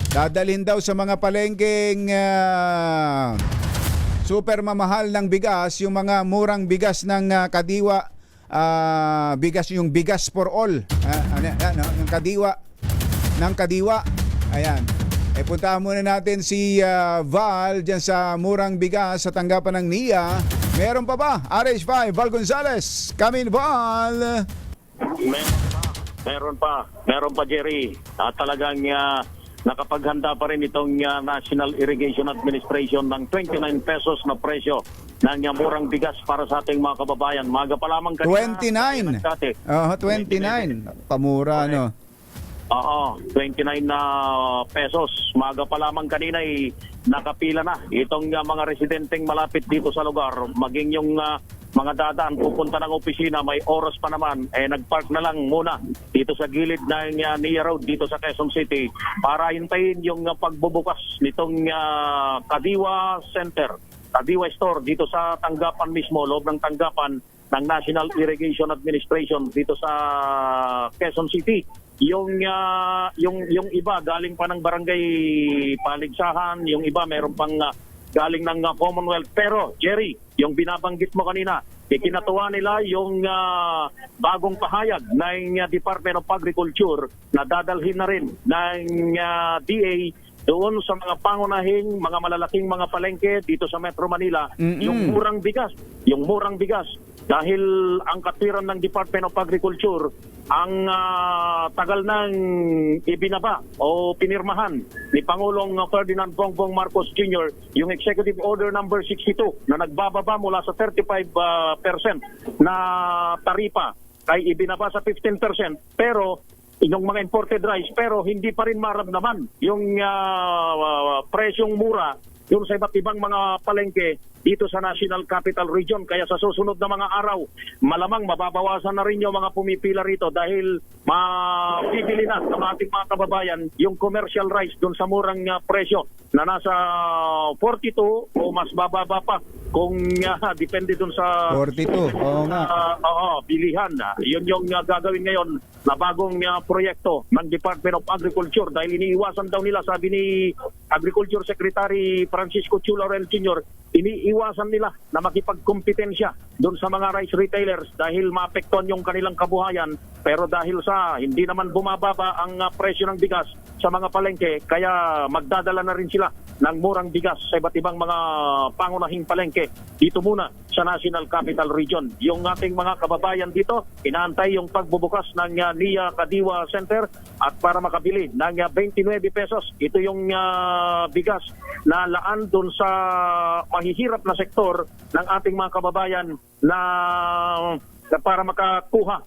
Dadalhin daw sa mga palengkeng super mamahal ng bigas, yung mga murang bigas ng Kadiwa, bigas, yung bigas for all, yung Kadiwa ng Kadiwa. Ayan. Puntahan muna natin si Val dyan sa murang bigas sa tanggapan ng NIA. Meron pa ba? RH5, Val Gonzales. Come in, Val. Meron pa, Jerry. Talagang nakapaghanda pa rin itong National Irrigation Administration ng 29 pesos na presyo ng murang bigas para sa ating mga kababayan. Maga pa lamang kanina. 29. 29. Pamura, no? Oo, 29 na pesos. Maga pa lamang kanina nakapila na itong mga residenteng malapit dito sa lugar. Maging yung mga dadaan pupunta ng opisina, may oras pa naman, nagpark na lang muna dito sa gilid ng NIA Road dito sa Quezon City para hintayin yung pagbubukas nitong Kadiwa Center, Kadiwa Store dito sa tanggapan mismo, loob ng tanggapan ng National Irrigation Administration dito sa Quezon City. Yung iba galing pa ng barangay Paligsahan, yung iba meron pang galing ng Commonwealth. Pero Jerry, yung binabanggit mo kanina, ikinatuwa nila yung bagong pahayag ng Department of Agriculture na dadalhin na rin ng DA doon sa mga pangunahing, mga malalaking mga palengke dito sa Metro Manila, yung murang bigas. Dahil ang katwiran ng Department of Agriculture, ang tagal nang ibinaba o pinirmahan ni Pangulong Ferdinand Bongbong Marcos Jr. yung Executive Order number 62 na nagbababa mula sa 35% na taripa kay ibinaba sa 15%, pero yung mga imported rice, pero hindi pa rin maramdaman yung presyong mura yung sa iba't ibang mga palengke dito sa National Capital Region. Kaya sa susunod na mga araw, malamang mababawasan na rin yung mga pumipila rito dahil mabibili na ng ating mga kababayan yung commercial rice doon sa murang presyo na nasa 42 o mas bababa pa kung depende doon sa 42, oo nga. Bilihan. Yun yung gagawin ngayon na bagong proyekto ng Department of Agriculture dahil iniiwasan daw nila, sabi ni Agriculture Secretary Francisco Chu Laurel Jr., iniiwasan nila na makipagkompetensya doon sa mga rice retailers dahil maapektuhan yung kanilang kabuhayan. Pero dahil sa hindi naman bumababa ang presyo ng bigas sa mga palengke, kaya magdadala na rin sila ng murang bigas sa iba't ibang mga pangunahing palengke dito muna sa National Capital Region. Yung ating mga kababayan dito, inaantay yung pagbubukas ng NIA Kadiwa Center at para makabili ng 29 pesos. Ito yung bigas na laan doon sa mahihirap na sektor ng ating mga kababayan na para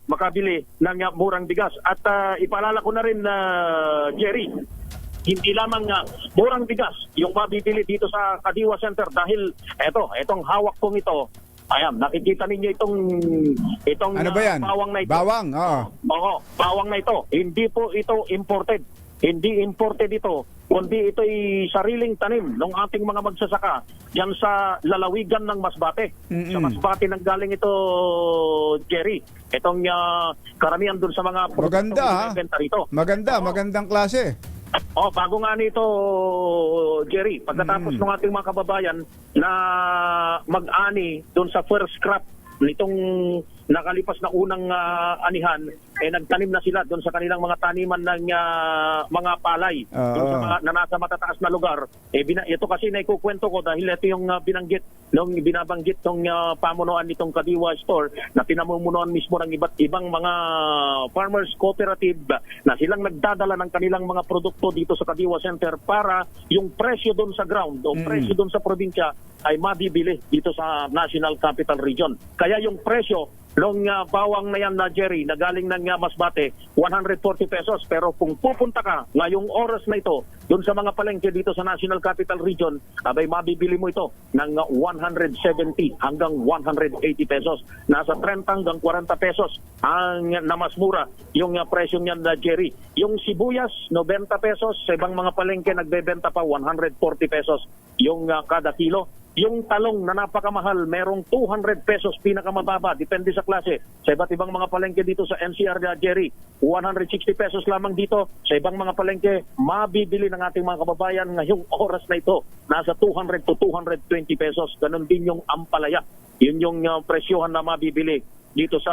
makabili ng murang bigas. At ipaalala ko na rin, Jerry, hindi lamang murang bigas yung mabibili dito sa Kadiwa Center dahil etong hawak kong ito. Ayan, nakikita ninyo itong ano ba yan? Bawang na ito. Bawang, Oo, bawang na ito. Hindi po ito imported. Hindi imported ito, kundi ito'y sariling tanim ng ating mga magsasaka yan sa lalawigan ng Masbate. Sa Masbate nang galing ito, Jerry. Itong karamihan doon sa mga maganda, rito. magandang klase. Bago nga nito, Jerry, pagkatapos ng ating mga kababayan na mag-ani doon sa first crop nitong nakalipas na unang anihan, nagtanim na sila doon sa kanilang mga taniman ng mga palay doon sa mga, na nasa matataas na lugar. Ito kasi naikukwento ko dahil ito yung binabanggit ng pamunuan nitong Kadiwa Store na pinamumunuan mismo ng iba't ibang mga farmers cooperative na silang nagdadala ng kanilang mga produkto dito sa Kadiwa Center para yung presyo doon sa ground o presyo doon sa probinsya ay mabibili dito sa National Capital Region. Kaya yung presyo nung bawang na yan na Jerry na galing ng Masbate, 140 pesos. Pero kung pupunta ka ngayong oras na ito doon sa mga palengke dito sa National Capital Region, abay mabibili mo ito ng 170 hanggang 180 pesos. Nasa 30 hanggang 40 pesos ang na mas mura yung presyo niyan na Jerry. Yung sibuyas, 90 pesos. Sa ibang mga palengke nagbebenta pa 140 pesos yung kada kilo. Yung talong na napakamahal, merong 200 pesos pinakamababa, depende sa klase. Sa iba't ibang mga palengke dito sa NCR, Jerry, 160 pesos lamang dito. Sa ibang mga palengke, mabibili ng ating mga kababayan ngayong oras na ito, nasa 200 to 220 pesos. Ganon din yung ampalaya. Yun yung presyohan na mabibili dito sa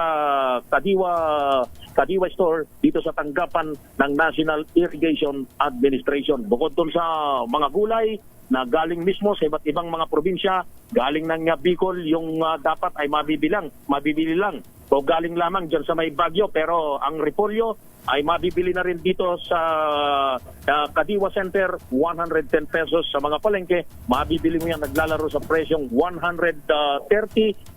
Kadiwa Store, dito sa tanggapan ng National Irrigation Administration. Bukod dun sa mga gulay na galing mismo sa iba't ibang mga probinsya, galing ng Bicol, yung dapat ay mabibili lang. O galing lamang dyan sa may Baguio, pero ang repolyo ay mabibili na rin dito sa Kadiwa Center, 110 pesos. Sa mga palengke, mabibili mo yan naglalaro sa presyong 130,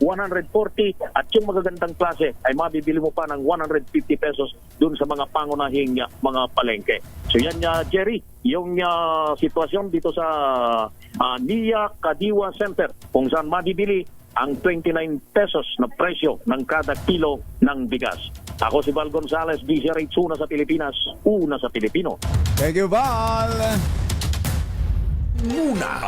140, at yung magagandang klase ay mabibili mo pa ng 150 pesos dun sa mga pangunahing mga palengke. So yan, Jerry, yung sitwasyon dito sa NIA Kadiwa Center, kung saan mabibili ang 29 pesos na presyo ng kada kilo ng bigas. Ako si Val Gonzalez, DZRH, una sa Pilipinas, una sa Pilipino. Thank you, Val. Una